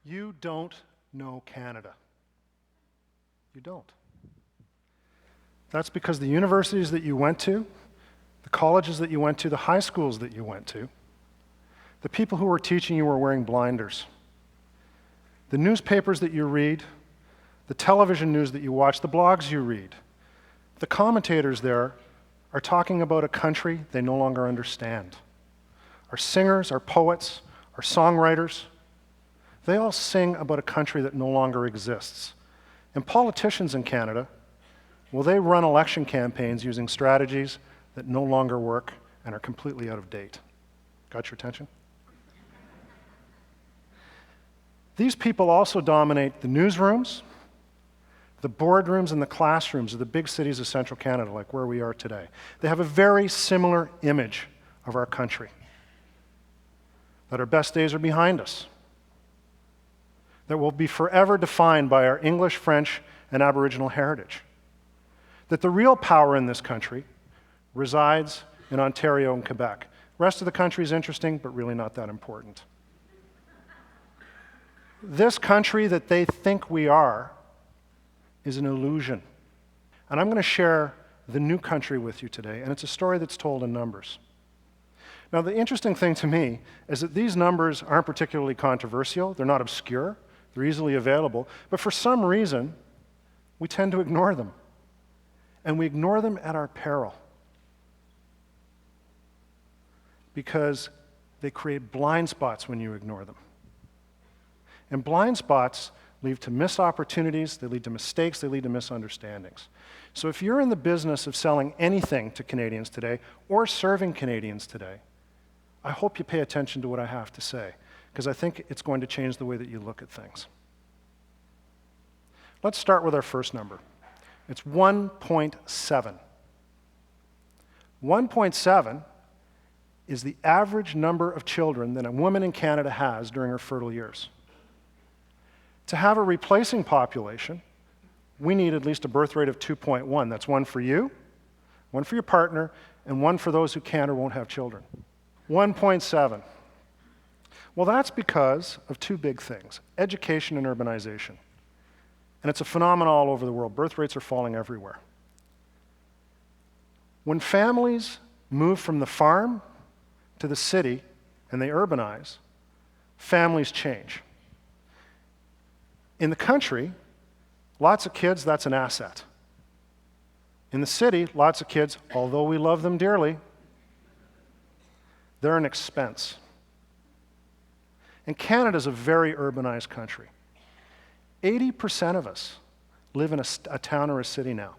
You don't know Canada. You don't. That's because the universities that you went to, the colleges that you went to, the high schools that you went to, the people who were teaching you were wearing blinders. The newspapers that you read, the television news that you watch, the blogs you read, the commentators there are talking about a country they no longer understand. Our singers, our poets, our songwriters, they all sing about a country that no longer exists. And politicians in Canada, well, they run election campaigns using strategies that no longer work and are completely out of date. Got your attention? These people also dominate the newsrooms, the boardrooms, and the classrooms of the big cities of central Canada, like where we are today. They have a very similar image of our country, that our best days are behind us, that will be forever defined by our English, French, and Aboriginal heritage, that the real power in this country resides in Ontario and Quebec. The rest of the country is interesting, but really not that important. This country that they think we are is an illusion. And I'm going to share the new country with you today, and it's a story that's told in numbers. Now, the interesting thing to me is that these numbers aren't particularly controversial, they're not obscure, they're easily available, but for some reason, we tend to ignore them. And we ignore them at our peril, because they create blind spots when you ignore them. And blind spots lead to missed opportunities, they lead to mistakes, they lead to misunderstandings. So if you're in the business of selling anything to Canadians today, or serving Canadians today, I hope you pay attention to what I have to say, because I think it's going to change the way that you look at things. Let's start with our first number. It's 1.7. 1.7 is the average number of children that a woman in Canada has during her fertile years. To have a replacing population, we need at least a birth rate of 2.1. That's one for you, one for your partner, and one for those who can't or won't have children. 1.7. Well, that's because of two big things, education and urbanization. And it's a phenomenon all over the world. Birth rates are falling everywhere. When families move from the farm to the city and they urbanize, families change. In the country, lots of kids, that's an asset. In the city, lots of kids, although we love them dearly, they're an expense. And Canada's a very urbanized country. 80% of us live in a town or a city now.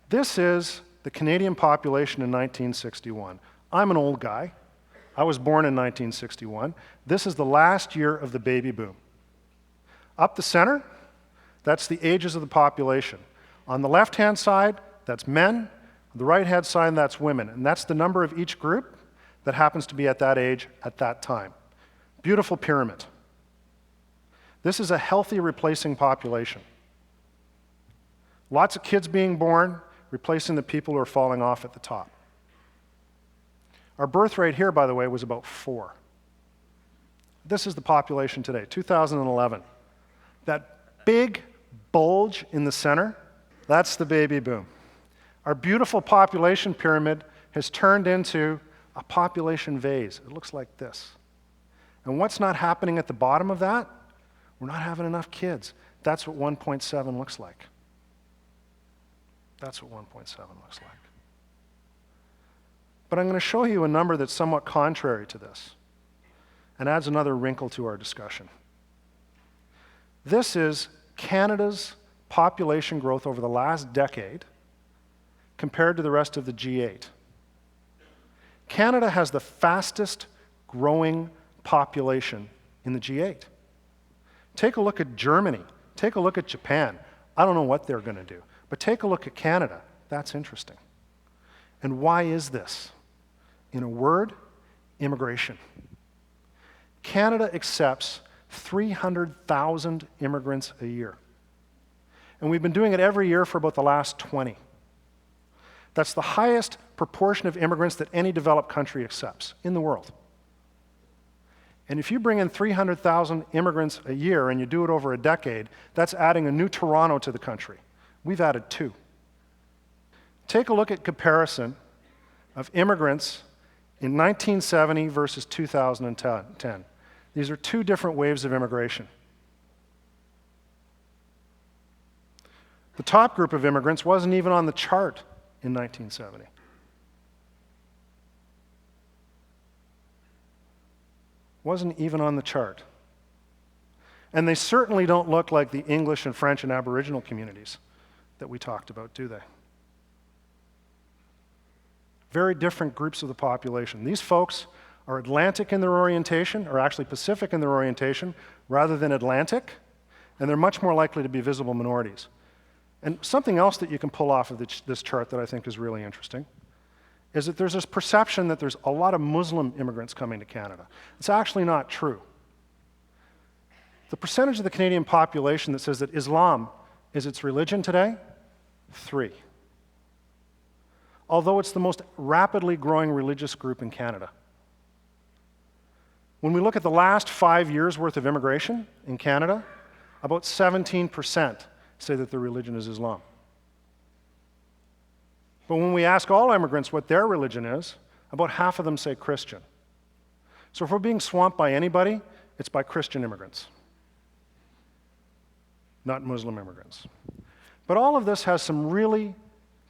This is the Canadian population in 1961. I'm an old guy. I was born in 1961. This is the last year of the baby boom. Up the center, that's the ages of the population. On the left-hand side, that's men. On the right-hand side, that's women. And that's the number of each group that happens to be at that age at that time. Beautiful pyramid. This is a healthy replacing population. Lots of kids being born, replacing the people who are falling off at the top. Our birth rate here, by the way, was about 4. This is the population today, 2011. That big bulge in the center, that's the baby boom. Our beautiful population pyramid has turned into a population vase. It looks like this. And what's not happening at the bottom of that? We're not having enough kids. That's what 1.7 looks like. That's what 1.7 looks like. But I'm going to show you a number that's somewhat contrary to this and adds another wrinkle to our discussion. This is Canada's population growth over the last decade compared to the rest of the G8. Canada has the fastest growing population in the G8. Take a look at Germany. Take a look at Japan. I don't know what they're going to do, but take a look at Canada. That's interesting. And why is this? In a word, immigration. Canada accepts 300,000 immigrants a year. And we've been doing it every year for about the last 20. That's the highest proportion of immigrants that any developed country accepts in the world. And if you bring in 300,000 immigrants a year and you do it over a decade, that's adding a new Toronto to the country. We've added 2. Take a look at comparison of immigrants in 1970 versus 2010. These are 2 different waves of immigration. The top group of immigrants wasn't even on the chart in 1970. Wasn't even on the chart. And they certainly don't look like the English and French and Aboriginal communities that we talked about, do they? Very different groups of the population. These folks are Atlantic in their orientation, or actually Pacific in their orientation, rather than Atlantic, and they're much more likely to be visible minorities. And something else that you can pull off of this chart that I think is really interesting is that there's this perception that there's a lot of Muslim immigrants coming to Canada. It's actually not true. The percentage of the Canadian population that says that Islam is its religion today, 3. Although it's the most rapidly growing religious group in Canada. When we look at the last 5 years' worth of immigration in Canada, about 17% say that their religion is Islam. But when we ask all immigrants what their religion is, about half of them say Christian. So if we're being swamped by anybody, it's by Christian immigrants, not Muslim immigrants. But all of this has some really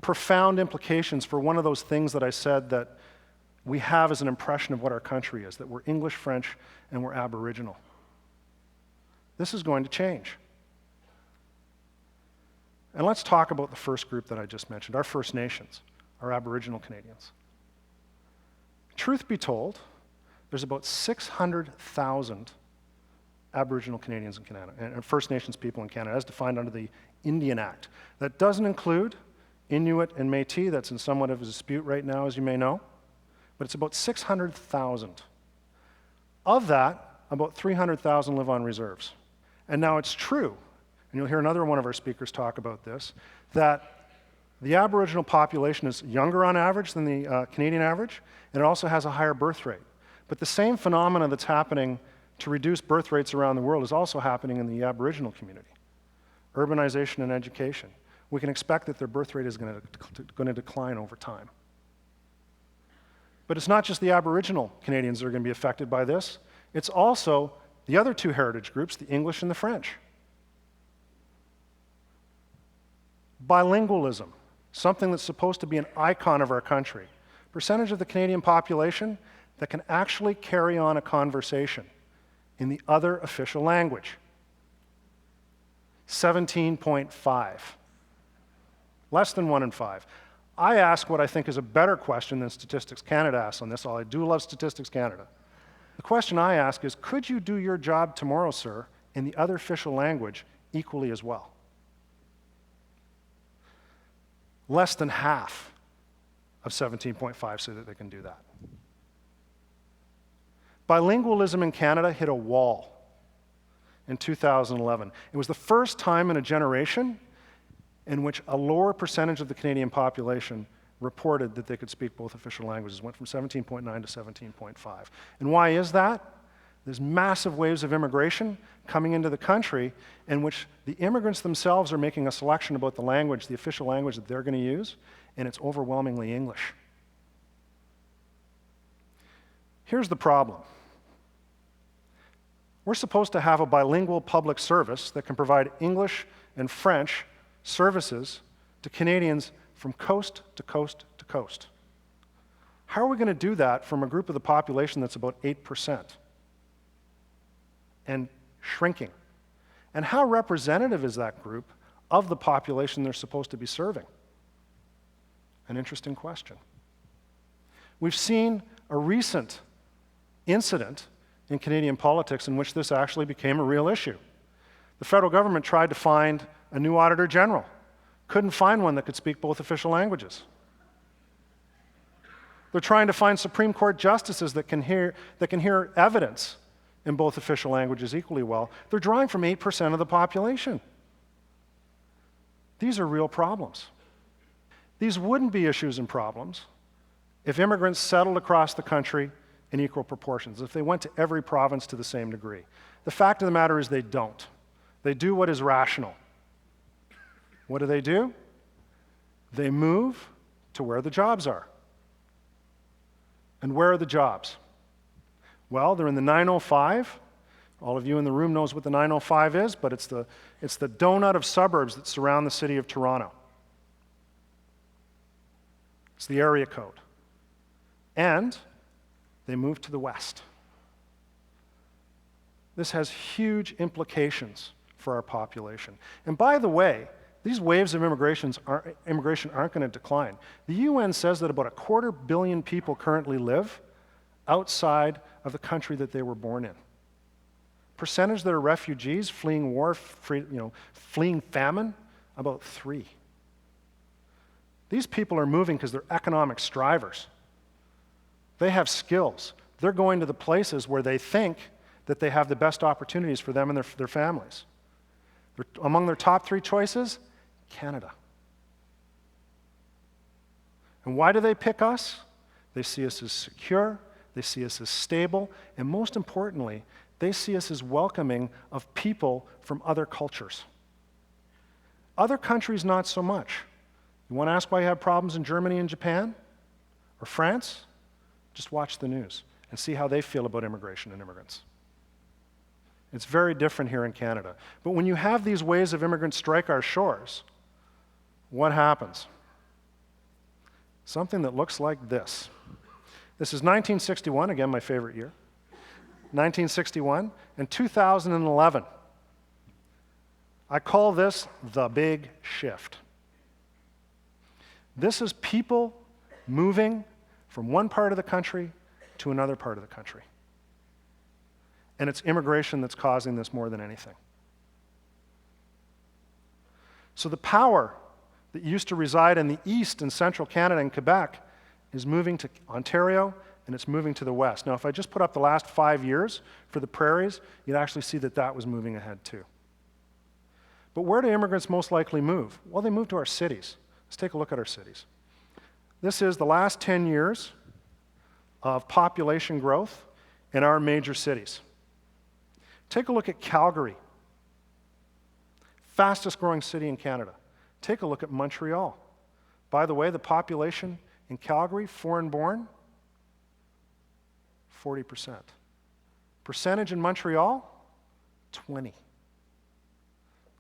profound implications for one of those things that I said that we have as an impression of what our country is, that we're English, French, and we're Aboriginal. This is going to change. And let's talk about the first group that I just mentioned, our First Nations, our Aboriginal Canadians. Truth be told, there's about 600,000 Aboriginal Canadians in Canada, and First Nations people in Canada, as defined under the Indian Act. That doesn't include Inuit and Métis. That's in somewhat of a dispute right now, as you may know. But it's about 600,000. Of that, about 300,000 live on reserves. And now it's true, and you'll hear another one of our speakers talk about this, that the Aboriginal population is younger on average than the Canadian average, and it also has a higher birth rate. But the same phenomena that's happening to reduce birth rates around the world is also happening in the Aboriginal community. Urbanization and education. We can expect that their birth rate is going to decline over time. But it's not just the Aboriginal Canadians that are going to be affected by this. It's also the other 2 heritage groups, the English and the French. Bilingualism, something that's supposed to be an icon of our country. Percentage of the Canadian population that can actually carry on a conversation in the other official language. 17.5. Less than 1 in 5. I ask what I think is a better question than Statistics Canada asks on this, although I do love Statistics Canada. The question I ask is, could you do your job tomorrow, sir, in the other official language equally as well? Less than half of 17.5 say that they can do that. Bilingualism in Canada hit a wall in 2011. It was the first time in a generation in which a lower percentage of the Canadian population reported that they could speak both official languages. It went from 17.9 to 17.5. And why is that? There's massive waves of immigration coming into the country in which the immigrants themselves are making a selection about the language, the official language that they're going to use, and it's overwhelmingly English. Here's the problem. We're supposed to have a bilingual public service that can provide English and French services to Canadians from coast to coast to coast. How are we going to do that from a group of the population that's about 8% and shrinking? And how representative is that group of the population they're supposed to be serving? An interesting question. We've seen a recent incident in Canadian politics in which this actually became a real issue. The federal government tried to find a new Auditor General. Couldn't find one that could speak both official languages. They're trying to find Supreme Court justices that can hear evidence in both official languages equally well. They're drawing from 8% of the population. These are real problems. These wouldn't be issues and problems if immigrants settled across the country in equal proportions, if they went to every province to the same degree. The fact of the matter is they don't. They do what is rational. What do? They move to where the jobs are. And where are the jobs? Well, they're in the 905. All of you in the room knows what the 905 is, but it's the donut of suburbs that surround the city of Toronto. It's the area code. And they move to the west. This has huge implications for our population. And by the way, these waves of immigration aren't going to decline. The UN says that about 250 million people currently live outside of the country that they were born in. Percentage that are refugees, fleeing war, fleeing famine, about 3. These people are moving because they're economic strivers. They have skills. They're going to the places where they think that they have the best opportunities for them and their families. Among their top 3 choices, Canada. And why do they pick us? They see us as secure, they see us as stable, and most importantly, they see us as welcoming of people from other cultures. Other countries, not so much. You want to ask why you have problems in Germany and Japan? Or France? Just watch the news and see how they feel about immigration and immigrants. It's very different here in Canada. But when you have these waves of immigrants strike our shores, what happens? Something that looks like this. This is 1961, again, my favorite year. 1961 and 2011. I call this the big shift. This is people moving from one part of the country to another part of the country. And it's immigration that's causing this more than anything. So the power that used to reside in the east and central Canada and Quebec is moving to Ontario, and it's moving to the west. Now, if I just put up the last 5 years for the prairies, you'd actually see that that was moving ahead too. But where do immigrants most likely move? Well, they move to our cities. Let's take a look at our cities. This is the last 10 years of population growth in our major cities. Take a look at Calgary, fastest growing city in Canada. Take a look at Montreal. By the way, the population in Calgary, foreign-born, 40%. Percentage in Montreal, 20.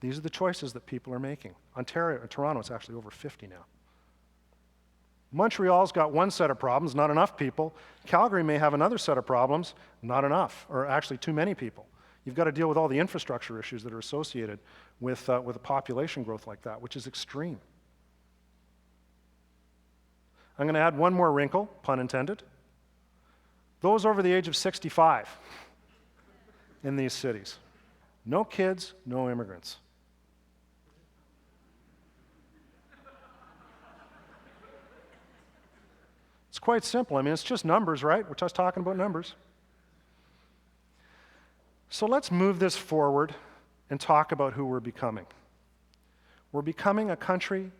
These are the choices that people are making. Toronto, it's actually over 50 now. Montreal's got one set of problems, not enough people. Calgary may have another set of problems, not enough, or actually too many people. You've got to deal with all the infrastructure issues that are associated with a population growth like that, which is extreme. I'm going to add one more wrinkle, pun intended. Those over the age of 65 in these cities. No kids, no immigrants. It's quite simple. I mean, it's just numbers, right? We're just talking about numbers. So let's move this forward and talk about who we're becoming. We're becoming a country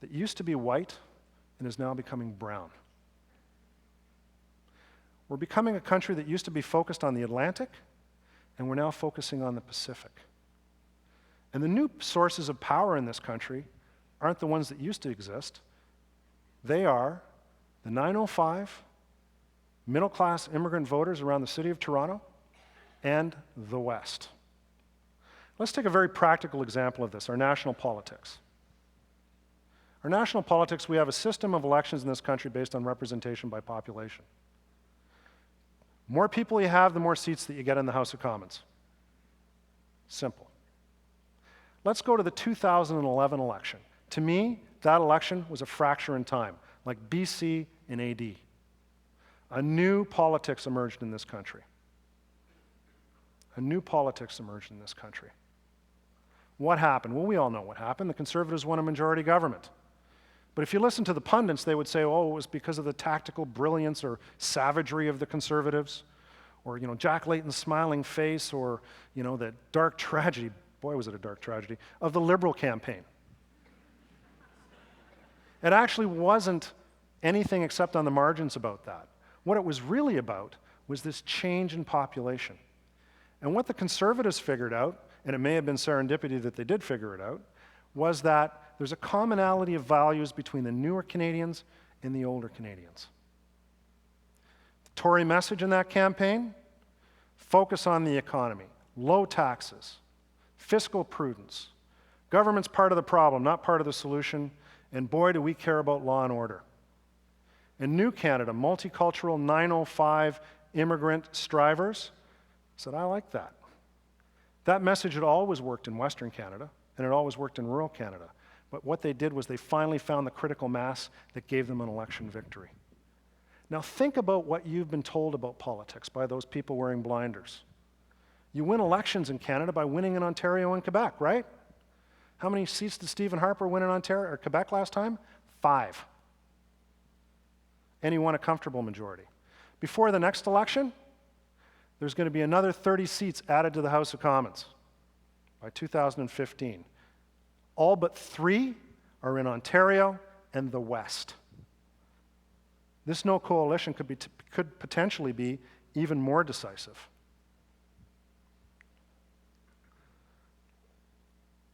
that used to be white and is now becoming brown. We're becoming a country that used to be focused on the Atlantic, and we're now focusing on the Pacific. And the new sources of power in this country aren't the ones that used to exist. They are the 905 middle-class immigrant voters around the city of Toronto and the West. Let's take a very practical example of this, our national politics. Our national politics, we have a system of elections in this country based on representation by population. More people you have, the more seats that you get in the House of Commons. Simple. Let's go to the 2011 election. To me, that election was a fracture in time, like BC and AD. A new politics emerged in this country. A new politics emerged in this country. What happened? Well, we all know what happened. The Conservatives won a majority government. But if you listen to the pundits, they would say, oh, it was because of the tactical brilliance or savagery of the Conservatives, or, Jack Layton's smiling face, or, the dark tragedy, boy, was it a dark tragedy, of the Liberal campaign. It actually wasn't anything except on the margins about that. What it was really about was this change in population. And what the Conservatives figured out, and it may have been serendipity that they did figure it out, was that there's a commonality of values between the newer Canadians and the older Canadians. The Tory message in that campaign: focus on the economy, low taxes, fiscal prudence. Government's part of the problem, not part of the solution, and boy, do we care about law and order. In New Canada, multicultural 905 immigrant strivers said, I like that. That message had always worked in Western Canada, and it always worked in rural Canada. But what they did was they finally found the critical mass that gave them an election victory. Now think about what you've been told about politics by those people wearing blinders. You win elections in Canada by winning in Ontario and Quebec, right? How many seats did Stephen Harper win in Ontario or Quebec last time? 5. And he won a comfortable majority. Before the next election, there's going to be another 30 seats added to the House of Commons by 2015. All but 3 are in Ontario and the West. This no coalition could potentially be even more decisive.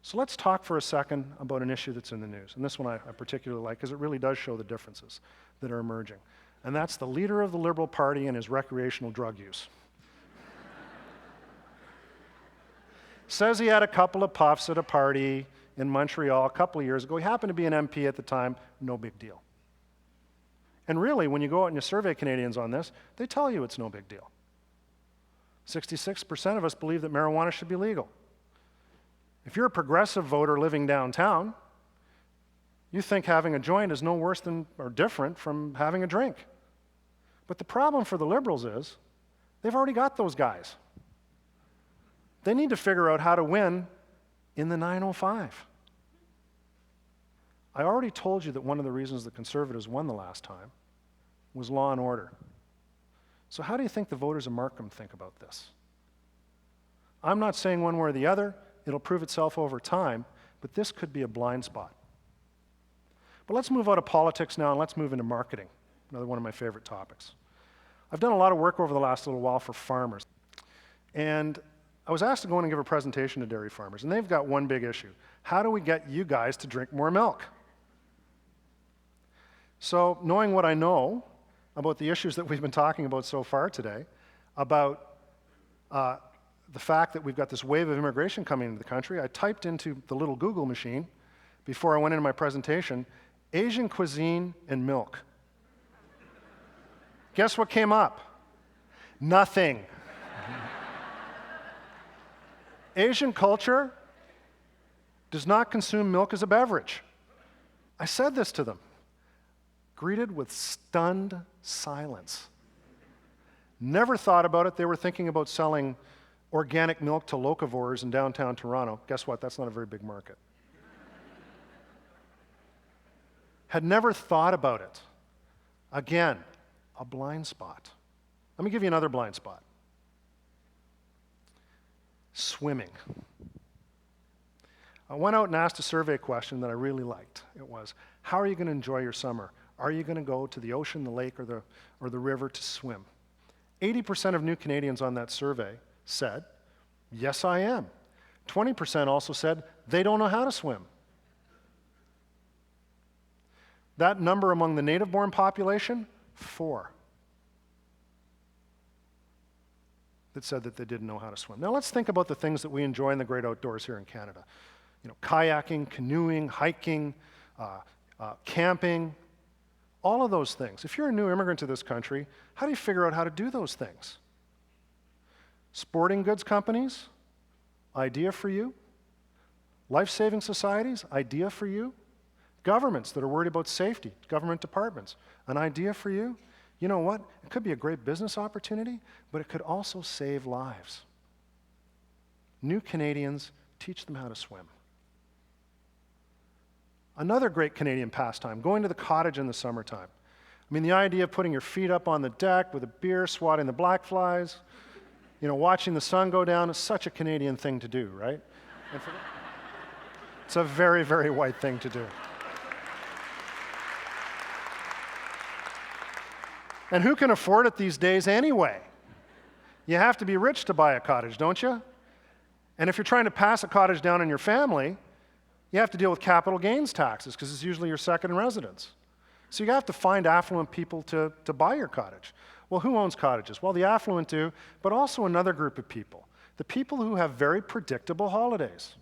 So let's talk for a second about an issue that's in the news. And this one I particularly like because it really does show the differences that are emerging. And that's the leader of the Liberal Party and his recreational drug use. Says he had a couple of puffs at a party in Montreal a couple of years ago. He happened to be an MP at the time, no big deal. And really, when you go out and you survey Canadians on this, they tell you it's no big deal. 66% of us believe that marijuana should be legal. If you're a progressive voter living downtown, you think having a joint is no worse than or different from having a drink. But the problem for the Liberals is they've already got those guys. They need to figure out how to win in the 905. I already told you that one of the reasons the Conservatives won the last time was law and order. So how do you think the voters of Markham think about this? I'm not saying one way or the other. It'll prove itself over time, but this could be a blind spot. But let's move out of politics now and let's move into marketing, another one of my favorite topics. I've done a lot of work over the last little while for farmers. And I was asked to go in and give a presentation to dairy farmers, and they've got one big issue. How do we get you guys to drink more milk? So knowing what I know about the issues that we've been talking about so far today, about the fact that we've got this wave of immigration coming into the country, I typed into the little Google machine before I went into my presentation, Asian cuisine and milk. Guess what came up? Nothing. Asian culture does not consume milk as a beverage. I said this to them, greeted with stunned silence. Never thought about it. They were thinking about selling organic milk to locavores in downtown Toronto. Guess what? That's not a very big market. Had never thought about it. Again, a blind spot. Let me give you another blind spot. Swimming. I went out and asked a survey question that I really liked. It was, how are you going to enjoy your summer? Are you going to go to the ocean, the lake, or the river to swim? 80% of new Canadians on that survey said, yes, I am. 20% also said they don't know how to swim. That number among the native-born population, 4. That said that they didn't know how to swim. Now let's think about the things that we enjoy in the great outdoors here in Canada. You know, kayaking, canoeing, hiking, camping, all of those things. If you're a new immigrant to this country, how do you figure out how to do those things? Sporting goods companies, idea for you. Life-saving societies, idea for you. Governments that are worried about safety, government departments, an idea for you. You know what? It could be a great business opportunity, but it could also save lives. New Canadians, teach them how to swim. Another great Canadian pastime, going to the cottage in the summertime. I mean, the idea of putting your feet up on the deck with a beer, swatting the black flies, you know, watching the sun go down is such a Canadian thing to do, right? It's a very, very white thing to do. And who can afford it these days anyway? You have to be rich to buy a cottage, don't you? And if you're trying to pass a cottage down in your family, you have to deal with capital gains taxes because it's usually your second residence. So you have to find affluent people to buy your cottage. Well, who owns cottages? Well, the affluent do, but also another group of people. The people who have very predictable holidays.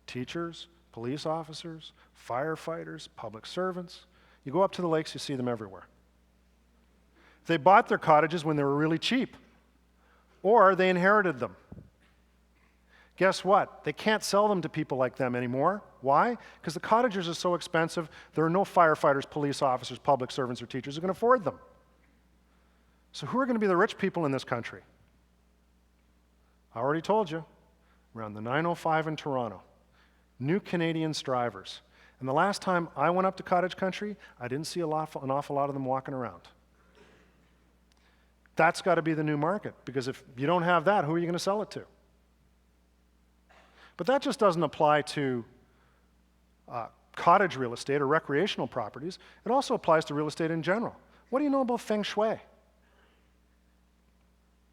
Teachers, police officers, firefighters, public servants. You go up to the lakes, you see them everywhere. They bought their cottages when they were really cheap, or they inherited them. Guess what? They can't sell them to people like them anymore. Why? Because the cottages are so expensive, there are no firefighters, police officers, public servants, or teachers who can afford them. So who are going to be the rich people in this country? I already told you, around the 905 in Toronto, new Canadian strivers. And the last time I went up to cottage country, I didn't see an awful lot of them walking around. That's got to be the new market, because if you don't have that, who are you going to sell it to? But that just doesn't apply to cottage real estate or recreational properties. It also applies to real estate in general. What do you know about feng shui?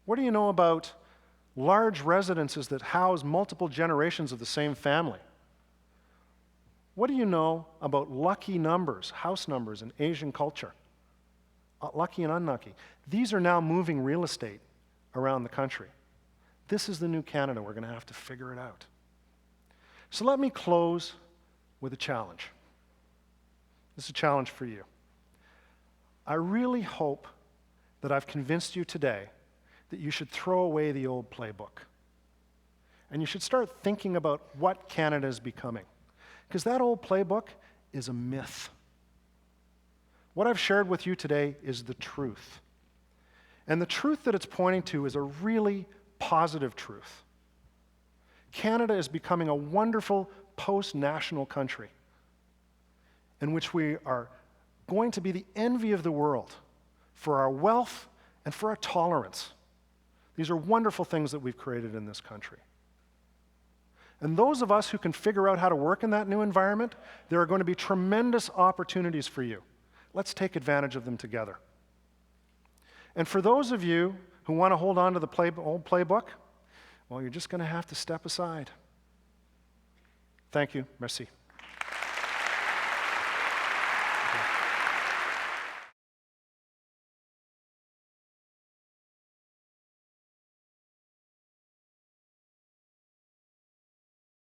What do you know about large residences that house multiple generations of the same family? What do you know about lucky numbers, house numbers in Asian culture? Lucky and unlucky. These are now moving real estate around the country. This is the new Canada. We're going to have to figure it out. So let me close with a challenge. This is a challenge for you. I really hope that I've convinced you today that you should throw away the old playbook. And you should start thinking about what Canada is becoming. Because that old playbook is a myth. What I've shared with you today is the truth. And the truth that it's pointing to is a really positive truth. Canada is becoming a wonderful post-national country in which we are going to be the envy of the world for our wealth and for our tolerance. These are wonderful things that we've created in this country. And those of us who can figure out how to work in that new environment, there are going to be tremendous opportunities for you. Let's take advantage of them together. And for those of you who want to hold on to the old playbook, well, you're just going to have to step aside. Thank you. Merci.